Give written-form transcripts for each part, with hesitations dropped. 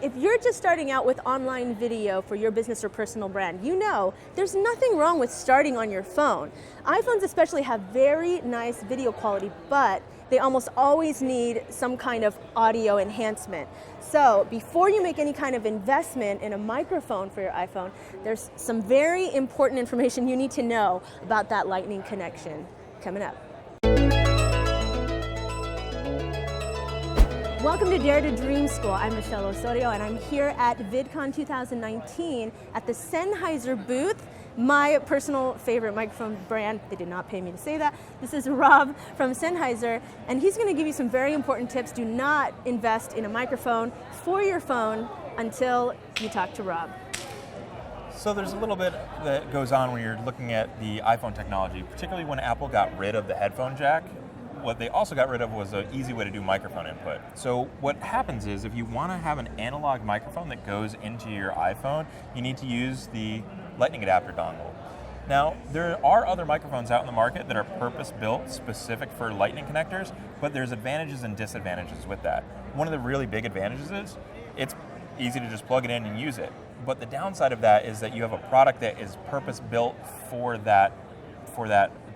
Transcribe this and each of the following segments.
if you're just starting out with online video for your business or personal brand, you know there's nothing wrong with starting on your phone. iPhones especially have very nice video quality, but they almost always need some kind of audio enhancement. So before you make any kind of investment in a microphone for your iPhone, there's some very important information you need to know about that Lightning connection coming up. Welcome to Dare to Dream School. I'm Michelle Osorio, and I'm here at VidCon 2019 at the Sennheiser booth, my personal favorite microphone brand. They did not pay me to say that. This is Rob from Sennheiser, and he's going to give you some very important tips. Do not invest in a microphone for your phone until you talk to Rob. So there's a little bit that goes on when you're looking at the iPhone technology, particularly when Apple got rid of the headphone jack. What they also got rid of was an easy way to do microphone input. So what happens is if you want to have an analog microphone that goes into your iPhone, you need to use the Lightning adapter dongle. Now, there are other microphones out in the market that are purpose-built specific for Lightning connectors, but there's advantages and disadvantages with that. One of the really big advantages is it's easy to just plug it in and use it. But the downside of that is that you have a product that is purpose-built for that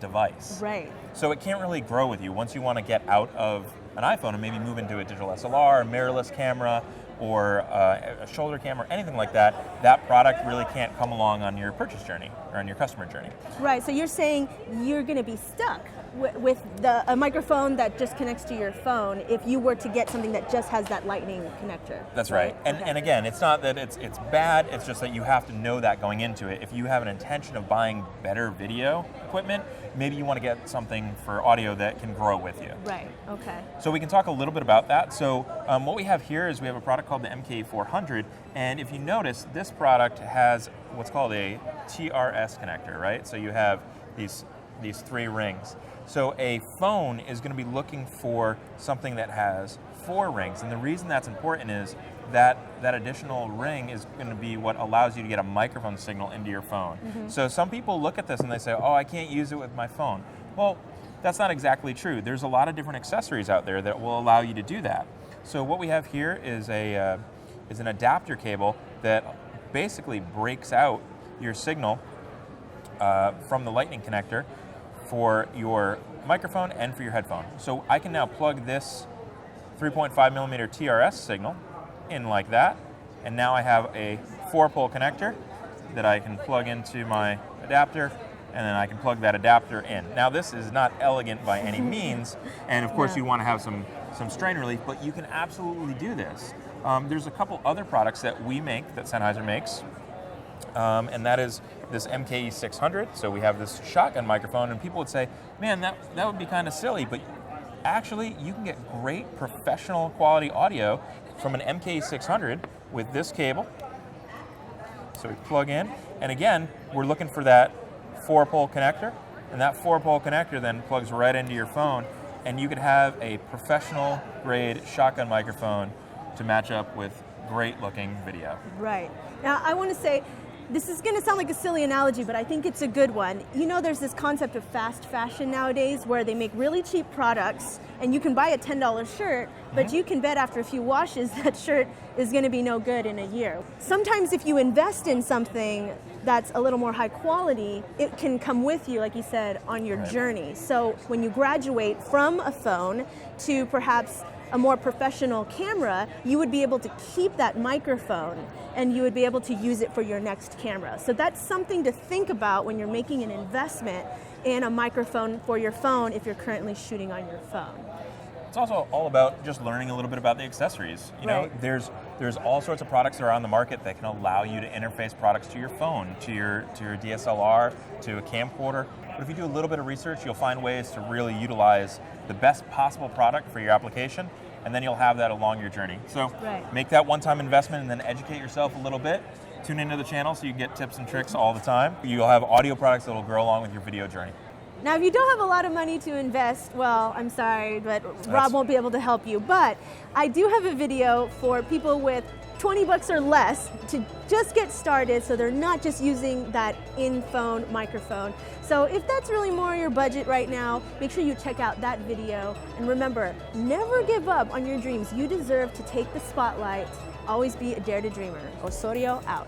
device. Right. So it can't really grow with you. Once you want to get out of an iPhone and maybe move into a digital SLR, a mirrorless camera, or a shoulder camera, anything like that, that product really can't come along on your purchase journey or on your customer journey. Right, so you're saying you're going to be stuck with a microphone that just connects to your phone if you were to get something that just has that Lightning connector. That's right. And again, it's not that it's bad, it's just that you have to know that going into it. If you have an intention of buying better video equipment, maybe you want to get something for audio that can grow with you. Right, okay. So we can talk a little bit about that. So what we have here is we have a product called the MK400, and if you notice, this product has what's called a TRS connector, right? So you have these three rings. So a phone is going to be looking for something that has 4 rings, and the reason that's important is that additional ring is going to be what allows you to get a microphone signal into your phone. Mm-hmm. So some people look at this and they say, oh, I can't use it with my phone. Well, that's not exactly true. There's a lot of different accessories out there that will allow you to do that. So what we have here is an adapter cable that basically breaks out your signal from the Lightning connector for your microphone and for your headphone. So I can now plug this 3.5 millimeter TRS signal in like that, and now I have a 4-pole connector that I can plug into my adapter, and then I can plug that adapter in. Now this is not elegant by any means, and of course you want to have some strain relief, but you can absolutely do this. There's a couple other products that we make, that Sennheiser makes, and that is this MKE600. So we have this shotgun microphone, and people would say, man, that would be kind of silly, but actually you can get great professional quality audio from an MKE600 with this cable. So we plug in, and again, we're looking for that 4-pole connector, and that 4-pole connector then plugs right into your phone, and you could have a professional grade shotgun microphone to match up with great looking video. Right. Now I want to say, this is going to sound like a silly analogy, but I think it's a good one. You know, there's this concept of fast fashion nowadays where they make really cheap products and you can buy a $10 shirt, but you can bet after a few washes that shirt is going to be no good in a year. Sometimes if you invest in something that's a little more high quality, it can come with you, like you said, on your journey. So when you graduate from a phone to perhaps a more professional camera, you would be able to keep that microphone and you would be able to use it for your next camera. So that's something to think about when you're making an investment in a microphone for your phone if you're currently shooting on your phone. It's also all about just learning a little bit about the accessories. You know, there's all sorts of products that are on the market that can allow you to interface products to your phone, to your DSLR, to a camcorder. But if you do a little bit of research, you'll find ways to really utilize the best possible product for your application, and then you'll have that along your journey. So make that one-time investment and then educate yourself a little bit. Tune into the channel so you get tips and tricks all the time. You'll have audio products that will grow along with your video journey. Now, if you don't have a lot of money to invest, well, I'm sorry, but Rob won't be able to help you. But I do have a video for people with $20 or less to just get started so they're not just using that in-phone microphone. So if that's really more your budget right now, make sure you check out that video. And remember, never give up on your dreams. You deserve to take the spotlight Always be a dare to dreamer. Osorio out.